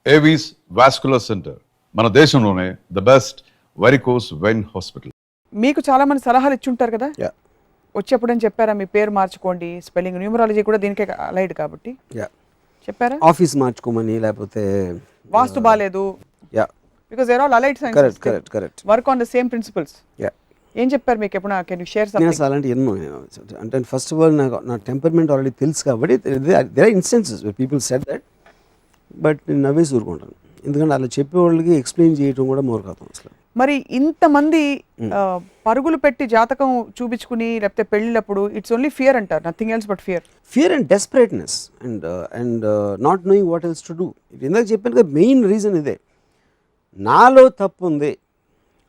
Avis vascular centre మన దేశంలోనే the best varicose vein hospital. మీకు చాలా మంది సలహాలు ఇచ్చుంటారు కదా, వచ్చేప్పుడు అని చెప్పారా మీ పేరు మార్చుకోండి, స్పెల్లింగ్ న్యూమరాలజీ కూడా దీనికే అలైడ్ కాబట్టి చెప్పారా? ఆఫీస్ మార్చుకోమని, లేకపోతే వాస్తు బాలేదు, because they're all allied sciences, correct work on the same principles. ఏం చెప్పారు మీకు ఎప్పుడు? Can you share something? అలాంటి ఎన్నో అంటే ఫస్ట్ ఆఫ్ ఆల్ నా టెంపర్మెంట్ ఆల్రెడీ తెలుసు కాబట్టి there are instances people said that, but నేను నవ్వేసి ఊరుకుంటాను. ఎందుకంటే అలా చెప్పేవాళ్ళకి ఎక్స్ప్లెయిన్ చేయడం కూడా మూర్ఖత్వం అసలు. మరి ఇంతమంది పరుగులు పెట్టి జాతకం చూపించుకుని లేకపోతే పెళ్ళినప్పుడు ఇట్స్ ఓన్లీ ఫియర్ అంటారు, nothing else but fear and desperateness and not knowing what else to do. ఇందాక చెప్పాను కదా, మెయిన్ రీజన్ ఇదే. నాలో తప్పు ఉంది,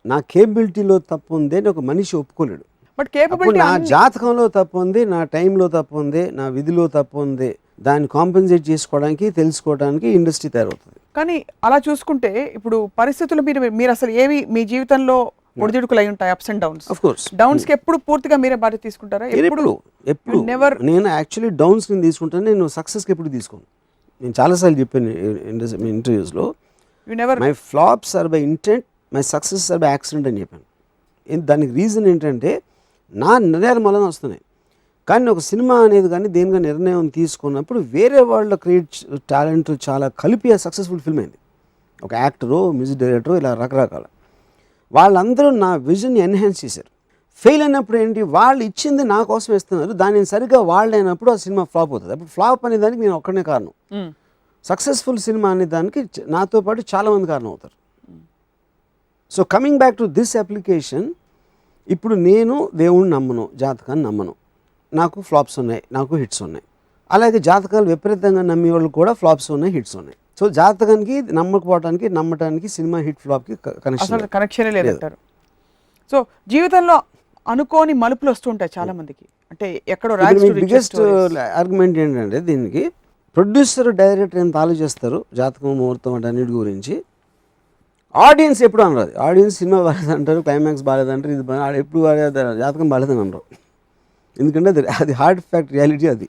నా కేపబిలిటీలో తప్పు ఉంది అని ఒక మనిషి ఒప్పుకోలేడు. బట్ కేపబిలిటీ, నా జాతకంలో తప్పు ఉంది, నా టైంలో తప్పు ఉంది, నా విధిలో తప్పు ఉంది, దాన్ని కాంపెన్సేట్ చేసుకోవడానికి తెలుసుకోవడానికి ఇండస్ట్రీ తయారవుతుంది. కానీ అలా చూసుకుంటే ఇప్పుడు పరిస్థితులు మీరు అసలు ఏవి మీ జీవితంలో ఒడిదుడుకులు అయి ఉంటాయి, ups and downs. Of course downs కి ఎప్పుడు పూర్తిగా మీరే బాధ్యత తీసుకుంటారా? ఎప్పుడు నేను యాక్చువల్లీ డౌన్స్ ని తీసుకుంటాను, నేను సక్సెస్కి ఎప్పుడు తీసుకోను. నేను చాలాసార్లు చెప్పాను ఇంటర్వ్యూస్లో, my flops are by intent, my success are by accident అని చెప్పాను. దానికి రీజన్ ఏంటంటే నా నిర్ణయాల వలన వస్తున్నాయి. కానీ ఒక సినిమా అనేది కానీ దేనిగా నిర్ణయం తీసుకున్నప్పుడు వేరే వాళ్ళ క్రియేట్ టాలెంట్ చాలా కలిపి ఆ సక్సెస్ఫుల్ ఫిల్మ్ అయింది. ఒక యాక్టరు, మ్యూజిక్ డైరెక్టరు, ఇలా రకరకాల వాళ్ళందరూ నా విజన్ని ఎన్హాన్స్ చేశారు. ఫెయిల్ అయినప్పుడు ఏంటి, వాళ్ళు ఇచ్చింది నా కోసం ఇస్తున్నారు, దాన్ని సరిగ్గా వాళ్ళు అయినప్పుడు ఆ సినిమా ఫ్లాప్ అవుతుంది. అప్పుడు ఫ్లాప్ అనే దానికి నేను ఒక్కనే కారణం. సక్సెస్ఫుల్ సినిమా అనే దానికి నాతో పాటు చాలామంది కారణం అవుతారు. So coming back to this application, ఇప్పుడు నేను దేవుణ్ణి నమ్మను, జాతకాన్ని నమ్మను, నాకు ఫ్లాప్స్ ఉన్నాయి, నాకు హిట్స్ ఉన్నాయి. అలాగే జాతకాలు విపరీతంగా నమ్మే వాళ్ళు కూడా ఫ్లాప్స్ ఉన్నాయి, హిట్స్ ఉన్నాయి. సో జాతకానికి నమ్మకపోవడానికి, నమ్మటానికి, సినిమా హిట్ ఫ్లాప్కి కనెక్షన్ లేదంటారు. సో జీవితంలో అనుకోని మలుపులు వస్తుంటాయి చాలా మందికి. అంటే ఎక్కడో బిగ్గెస్ట్ ఆర్గ్యుమెంట్ ఏంటంటే దీనికి, ప్రొడ్యూసర్ డైరెక్టర్ ఎంత ఆలోచిస్తారు జాతకం, ముహూర్తం అంటే అన్నిటి గురించి, ఆడియన్స్ ఎప్పుడు అనరాదు. ఆడియన్స్ సినిమా బాగాలేదంటారు, క్లైమాక్స్ బాగాలేదంటారు, ఇది ఎప్పుడు జాతకం బాగాలేదని అనరు. ఎందుకంటే అది హార్డ్ ఫ్యాక్ట్, రియాలిటీ అది.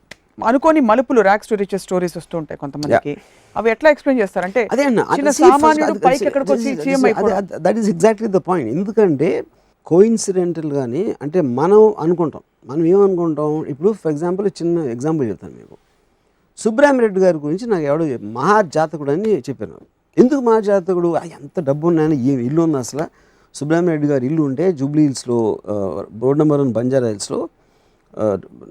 అనుకోని మలుపులు, ర్యాక్స్ టు రిచెస్ స్టోరీస్ వస్తూ ఉంటాయి కొంతమందికి. అవి ఎట్లా ఎక్స్ప్లెయిన్ చేస్తారు అంటే that is exactly the point. ఎందుకంటే కోఇన్సిడెంటల్ కానీ, అంటే మనం అనుకుంటాం, మనం ఏమనుకుంటాం. ఇప్పుడు ఫర్ ఎగ్జాంపుల్ చిన్న ఎగ్జాంపుల్ చెప్తాను మీకు. సుబ్రహ్మరెడ్డి గారి గురించి నాకు ఎవడో మహాజాతకుడు అని చెప్పాను. ఎందుకు మహాజాతకుడు? ఎంత డబ్బు ఉన్నాయని, ఏం ఇల్లు ఉంది అసలు. సుబ్రహ్మరెడ్డి గారి ఇల్లు ఉంటే జూబ్లీ హిల్స్లో, రోడ్ నెంబర్ 1 బంజారా హిల్స్లో,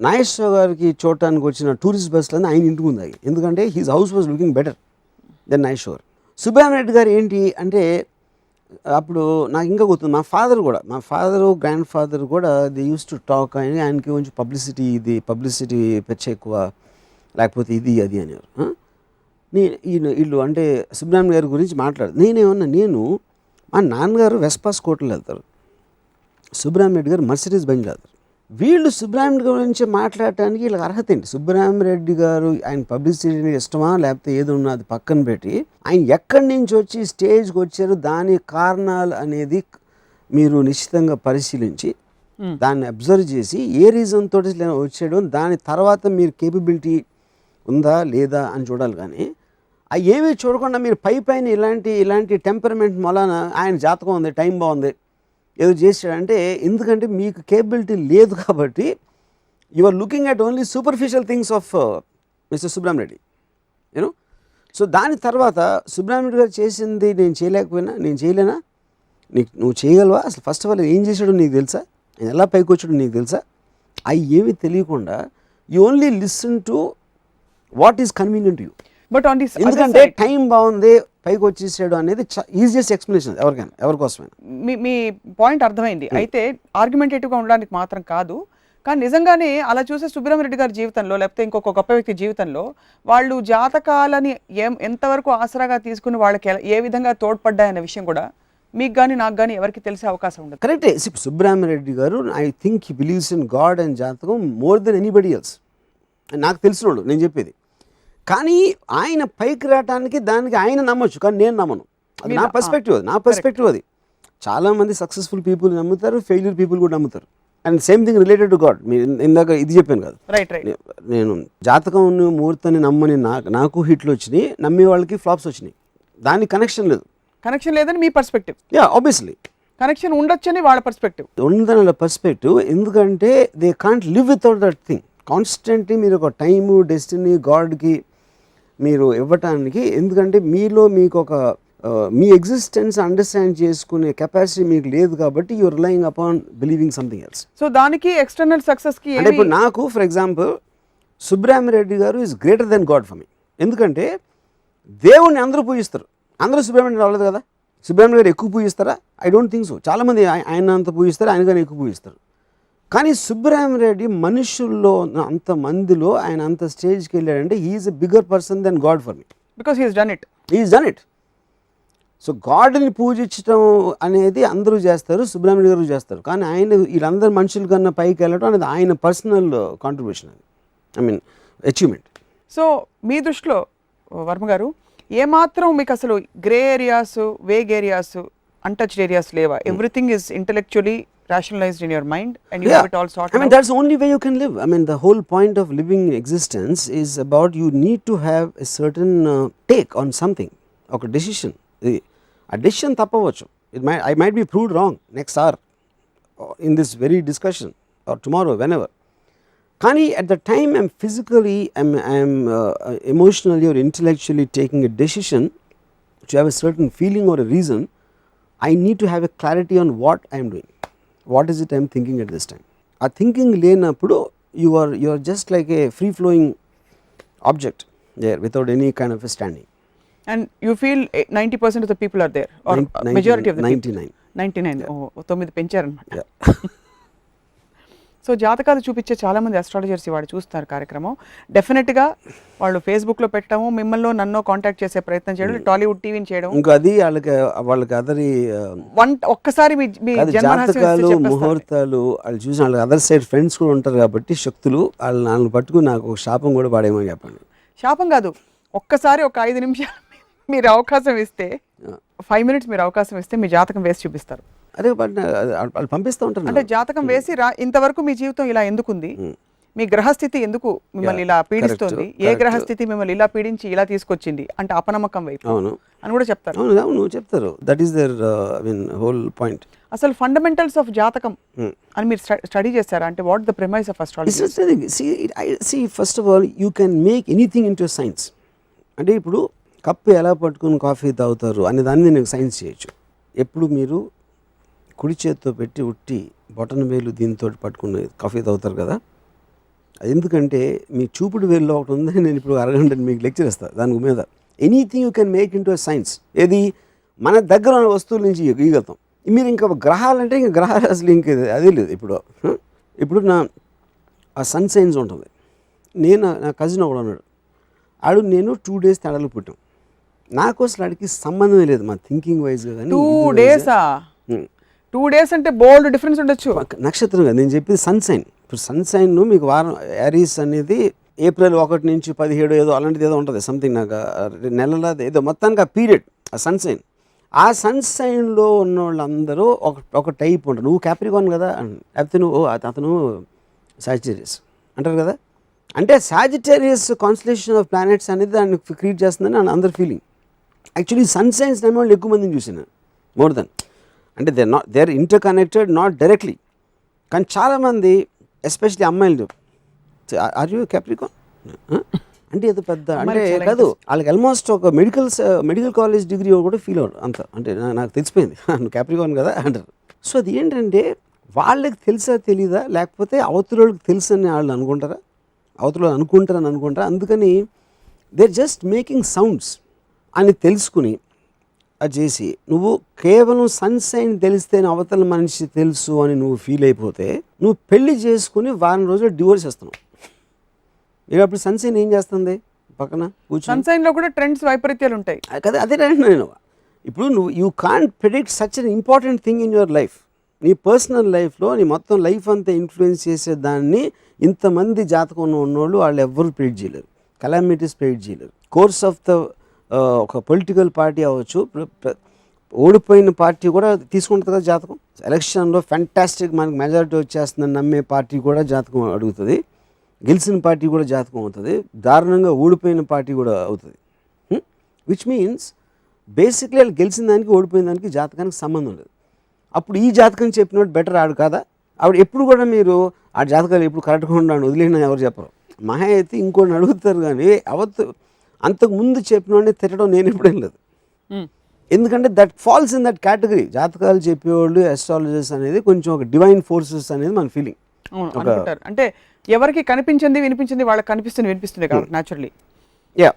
నాగేశ్వరరావు గారికి చూడటానికి వచ్చిన టూరిస్ట్ బస్సులన్నీ ఆయన ఇంటికి ఉంది. ఎందుకంటే he's house was looking better than Nageshwar. Subrahmareddy garu ఏంటి అంటే, అప్పుడు నాకు ఇంకా గుర్తుంది, మా ఫాదరు గ్రాండ్ ఫాదర్ కూడా దే యూస్ టు టాక్, ఆయనకి కొంచెం పబ్లిసిటీ పెచ్చ ఎక్కువ, లేకపోతే ఇది అది అనేవారు. వీళ్ళు అంటే సుబ్రహ్మణ్యం గారి గురించి మాట్లాడు. నేను మా నాన్నగారు వెస్పా స్కూటర్లో వెళ్తారు, సుబ్రహ్మణ్యం గారు మర్సిడీస్ బండి వెళ్తారు. వీళ్ళు సుబ్రహ్మణ్యం గురించి మాట్లాడటానికి వీళ్ళకి అర్హత ఏంటి? సుబ్రహ్మరెడ్డి గారు ఆయన పబ్లిసిటీ ఇష్టమా లేకపోతే ఏది ఉన్నా అది పక్కన పెట్టి, ఆయన ఎక్కడి నుంచి వచ్చి స్టేజ్కి వచ్చారు, దాని కారణాలు అనేది మీరు నిశ్చితంగా పరిశీలించి దాన్ని అబ్జర్వ్ చేసి ఏ రీజన్ తోటి వచ్చాడు, దాని తర్వాత మీరు కేపబిలిటీ ఉందా లేదా అని చూడాలి. కానీ అవి ఏమీ చూడకుండా మీరు పైన ఇలాంటి టెంపర్మెంట్ వలన ఆయన జాతకం ఉంది, టైం బాగుంది, ఏదో చేసాడంటే, ఎందుకంటే మీకు కేపబిలిటీ లేదు కాబట్టి you are looking at only superficial things of mister Subrahmareddy, you know. So దాని తర్వాత సుబ్రహ్మరెడ్డి గారు చేసింది నేను చేయలేకపోయినా, నేను చేయలేనా, నువ్వు చేయగలవా, అసలు ఫస్ట్ ఆఫ్ ఆల్ ఏం చేశాడో నీకు తెలుసా, ఆయన ఎలా పైకి వచ్చాడో నీకు తెలుసా, అవి ఏమీ తెలియకుండా you only listen to what is convenient you. But on this, ఎందుకంటే టైం బాగుంది పైకి వచ్చేసాడు అనేది ఈజియెస్ట్ ఎక్స్ప్లెనేషన్ ఎవరికోసమైనా. మీ పాయింట్ అర్థమైంది. అయితే ఆర్గ్యుమెంటేటివ్గా ఉండడానికి మాత్రం కాదు, కానీ నిజంగానే అలా చూసే సుబ్రహ్మరెడ్డి గారి జీవితంలో లేకపోతే ఇంకొక గొప్ప వ్యక్తి జీవితంలో వాళ్ళు జాతకాలని ఎంతవరకు ఆసరాగా తీసుకుని వాళ్ళకి ఏ విధంగా తోడ్పడ్డాయనే విషయం కూడా మీకు కానీ నాకు కానీ ఎవరికి తెలిసే అవకాశం ఉండదు. కరెక్టే. సుబ్రహ్మరెడ్డి గారు I think he believes in God and జాతకం మోర్ దెన్ ఎనీబడి ఎల్స్. నాకు తెలిసినోడు నేను చెప్పేది. కానీ ఆయన పైకి రావటానికి దానికి ఆయన నమ్మొచ్చు, కానీ నేను నమ్మను. అది నా పర్స్పెక్టివ్ అది. చాలామంది సక్సెస్ఫుల్ పీపుల్ నమ్ముతారు, ఫెయిల్యూర్ పీపుల్ కూడా నమ్ముతారు. And same thing related to God. మీరు ఇందాక ఇది చెప్పాను కదా, నేను జాతకం ముహూర్తాన్ని నమ్మని నాకు హిట్లు వచ్చినాయి, నమ్మే వాళ్ళకి ఫ్లాప్స్ వచ్చినాయి. దానికి కనెక్షన్ లేదు. కనెక్షన్ లేదని మీ పర్స్పెక్టివ్. యా ఆబ్వియస్లీ కనెక్షన్ ఉండొచ్చని వాళ్ళ పర్స్పెక్టివ్. ఉందన్న పర్స్పెక్టివ్. ఎందుకంటే they can't live without that thing. Constantly మీరు ఒక టైము, డెస్టినీ, గాడ్కి మీరు ఇవ్వటానికి, ఎందుకంటే మీలో మీకు ఒక మీ ఎగ్జిస్టెన్స్ అండర్స్టాండ్ చేసుకునే కెపాసిటీ మీకు లేదు కాబట్టి you're relying upon believing something else. So దానికి ఎక్స్టర్నల్ సక్సెస్కి అంటే ఇప్పుడు నాకు for example Subrahmareddy garu is greater than God for me. ఎందుకంటే దేవుణ్ణి అందరూ పూజిస్తారు, అందరూ సుబ్రహ్మణ్యం రాలేదు కదా. సుబ్రహ్మణ్యం గారు ఎక్కువ పూజిస్తారా? I don't think so. చాలామంది ఆయన అంత పూజిస్తారు, ఆయన కానీ ఎక్కువ పూజిస్తారు. కానీ సుబ్రహ్మరెడ్డి మనుషుల్లో అంతమందిలో ఆయన అంత స్టేజ్కి వెళ్ళాడంటే he's a bigger person then God for me. Because he's done it. He's done it. So గాడ్ని పూజించడం అనేది అందరూ చేస్తారు, సుబ్రహ్మణ్య గారు చేస్తారు. కానీ ఆయన వీళ్ళందరూ మనుషుల కన్నా పైకి వెళ్ళడం అనేది ఆయన పర్సనల్ కాంట్రిబ్యూషన్, అది ఐ మీన్ అచీవ్మెంట్. సో మీ దృష్టిలో వర్మ గారు ఏమాత్రం మీకు అసలు grey areas, vague areas, untouched areas లేవా? Everything is intellectually rationalized in your mind and you have it all sorted I mean out? that's the only way you can live. I mean the whole point of living in existence is about you need to have a certain take on something, oka decision. A decision tappavachu. I might be proved wrong next hour in this very discussion or tomorrow, whenever. Kani at the time I'm physically, I'm emotionally or intellectually taking a decision to have a certain feeling or a reason, I need to have a clarity on what I'm doing. What is it I'm thinking at this time? A thinking లేనప్పుడు you are just like a free flowing object there without any kind of a standing. And you feel 90% of the people are there or majority of the 99. people? 99. Oh, 9 పెంచారన్నమాట. Yeah. So జాతకాలు చూపించే చాలామంది astrologers వాడు చూస్తున్నారు కార్యక్రమం. డెఫినెట్గా వాళ్ళు ఫేస్బుక్లో పెట్టడము, మిమ్మల్ని నన్ను కాంటాక్ట్ చేసే ప్రయత్నం చేయడం, టాలీవుడ్ టీవీని చేయడం. ఇంకా అది వాళ్ళకి అదరి ఒక్కసారి మీ జాతకాలు, ముహూర్తాలు వాళ్ళు చూసి వాళ్ళకి అదర్ సైడ్ ఫ్రెండ్స్ కూడా ఉంటారు కాబట్టి శక్తులు వాళ్ళని పట్టుకుని నాకు ఒక శాపం కూడా పాడేమని చెప్పండి. శాపం కాదు, ఒక్కసారి ఒక 5 నిమిషాలు మీరు అవకాశం ఇస్తే, 5 minutes మీరు అవకాశం ఇస్తే మీ జాతకం వేసి చూపిస్తారు. అదే వాళ్ళు పంపిస్తూ ఉంటారు. అంటే జాతకం వేసి ఇంతవరకు మీ జీవితం ఇలా ఎందుకుంది, మీ గ్రహస్థితి ఎందుకు మిమ్మల్ని ఇలా పీడిస్తుంది, ఏ గ్రహస్థితి మిమ్మల్ని ఇలా పీడించి ఇలా తీసుకొచ్చింది అంటే అపనమ్మకం వైపు అని కూడా చెప్తారు. అవును చెప్తారు. That is there I mean whole point. అసలు ఫండమెంటల్స్ ఆఫ్ జాతకం అని మీరు స్టడీ చేస్తారా? అంటే what the premise of astrology? See first of all you can make anything into a science. అంటే ఇప్పుడు కప్పు ఎలా పట్టుకుని కాఫీ తాగుతారు అనే దాన్ని నేను సైన్స్ చేయొచ్చు. ఎప్పుడు మీరు కుడి చేతితో పెట్టి ఉట్టి బొటన వేలు దీంతో పట్టుకుని కాఫీ తాగుతారు కదా, అది ఎందుకంటే మీ చూపుడు వేలులో ఒకటి ఉందని నేను ఇప్పుడు అరగంట మీకు లెక్చర్ ఇస్తాను దాని మీద. Anything you can make into a science. ఏది మన దగ్గర ఉన్న వస్తువుల నుంచి గీయగలుగుతాం. మీరు ఇంకా గ్రహాలంటే ఇంకా గ్రహాలు అసలు ఇంక అదే లేదు. ఇప్పుడు నా ఆ సన్ సైన్స్ ఉంటుంది. నా కజిన్ ఒకడు ఉన్నాడు, ఆడు నేను 2 days తేడాలు పుట్టాం. నాకు అసలు ఆడికి సంబంధమే లేదు మా థింకింగ్ వైజ్గా. కానీ 2 days అంటే బోల్డ్ డిఫరెన్స్ ఉండొచ్చు. నక్షత్రం కదా నేను చెప్పేది సన్ సైన్. ఇప్పుడు సన్ సైన్ మీకు వారం యారీస్ అనేది April 1 నుంచి 17 ఏదో అలాంటిది ఏదో ఉంటుంది సంథింగ్, నాకు నెలల ఏదో మొత్తానికి ఆ పీరియడ్ ఆ సన్ సైన్. ఆ సన్ సైన్లో ఉన్న వాళ్ళందరూ ఒక టైప్ ఉంటారు. నువ్వు క్యాప్రికాన్ కదా, లేకపోతే నువ్వు అతను సాజిటేరియస్ అంటారు కదా. అంటే సాజిటేరియస్ కాన్స్టలేషన్ ఆఫ్ ప్లానెట్స్ అనేది దాన్ని క్రియేట్ చేస్తుందని అందరు feeling. Actually sun signs name వాళ్ళు ఎక్కువ మందిని చూసాను, మోర్ దెన్. అంటే they are interconnected not directly. కానీ చాలామంది ఎస్పెషలీ అమ్మాయిలు ఆర్ యూ క్యాప్రికాన్ అంటే ఏదో పెద్ద అంటే కాదు, వాళ్ళకి ఆల్మోస్ట్ ఒక మెడికల్ కాలేజ్ డిగ్రీ కూడా ఫీల్ అవ్వరు అంత. అంటే నాకు తెలిసిపోయింది నువ్వు క్యాప్రికాన్ కదా అంటారు. సో అది ఏంటంటే వాళ్ళకి తెలుసా తెలీదా, లేకపోతే అవతలకి తెలుసు అని వాళ్ళు అనుకుంటారా, అవతల అనుకుంటారని అనుకుంటారా. అందుకని they are just making sounds అని తెలుసుకుని అది చేసి నువ్వు కేవలం సన్ సైన్ తెలిస్తేనే అవతల మనిషి తెలుసు అని నువ్వు ఫీల్ అయిపోతే నువ్వు పెళ్లి చేసుకుని వారం రోజులు డివోర్స్ చేస్తున్నావు. ఇక అప్పుడు సన్ సైన్ ఏం చేస్తుంది పక్కన కూర్చొని? సన్ సైన్ లో కూడా ట్రెండ్స్ వైపరీత్యాలు ఉంటాయి కదా. అదే నేను ఇప్పుడు నువ్వు you can't predict such an important thing in your life. నీ పర్సనల్ లైఫ్లో నీ మొత్తం లైఫ్ అంతా ఇన్ఫ్లుయెన్స్ చేసే దాన్ని ఇంతమంది జాతకం ఉన్నోళ్ళు వాళ్ళు ఎవ్వరూ ప్రిడిక్ట్ చేయలేరు, కలామిటీస్ ప్రిడిక్ట్ చేయలేరు. కోర్స్ ఆఫ్ ద ఒక పొలిటికల్ పార్టీ అవ్వచ్చు, ఓడిపోయిన పార్టీ కూడా తీసుకుంటుంది కదా జాతకం. ఎలక్షన్లో ఫ్యాంటాస్టిక్ మనకి మెజారిటీ వచ్చేస్తుందని నమ్మే పార్టీ కూడా జాతకం అడుగుతుంది, గెలిచిన పార్టీ కూడా జాతకం అవుతుంది, దారుణంగా ఓడిపోయిన పార్టీ కూడా అవుతుంది. విచ్ మీన్స్ బేసిక్లీ వాళ్ళు గెలిచిన దానికి ఓడిపోయిన దానికి జాతకానికి సంబంధం లేదు. అప్పుడు ఈ జాతకం చెప్పినట్టు బెటర్ ఆడు కాదా, ఆవిడ ఎప్పుడు కూడా మీరు ఆ జాతకాలు ఎప్పుడు కరెక్ట్గా ఉండాలని వదిలేనా ఎవరు చెప్పరు. మహా అయితే ఇంకోటి అడుగుతారు కానీ అంతకు ముందు చెప్పినోడిని తిట్టడం నేను ఎప్పుడేం లేదు. ఎందుకంటే that falls in that category. జాతకాలు చెప్పేవాళ్ళు అస్ట్రాలజర్స్ అనేది కొంచెం ఒక డివైన్ ఫోర్సెస్ అనేది మన ఫీలింగ్. అనుకుంటారు అంటే ఎవరికి కనిపించింది వినిపించింది వాళ్ళకి వినిపిస్తుంది కాబట్టి న్యాచురల్లీ. యా.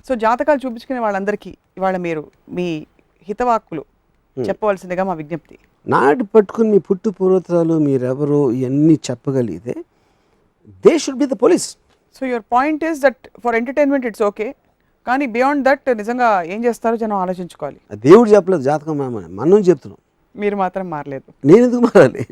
సో జాతకాలు చూపించుకునే వాళ్ళందరికీ ఇవాళ మీరు మీ హితవాక్కులు చెప్పవలసిందిగా మా విజ్ఞప్తి. నాటి పట్టుకుని మీ పుట్టు పూర్వతరాలు మీరెవరు ఇవన్నీ చెప్పగలిగితే they should be the police. So your point is that for entertainment it's okay, కానీ బియాండ్ దట్ నిజంగా ఏం చేస్తారో జనం ఆలోచించుకోవాలి. దేవుడు చెప్పలేదు జాతకం మామని, మనం చెప్తున్నాం. మీరు మాత్రం మారలేదు. నేను ఎందుకు మారాలి?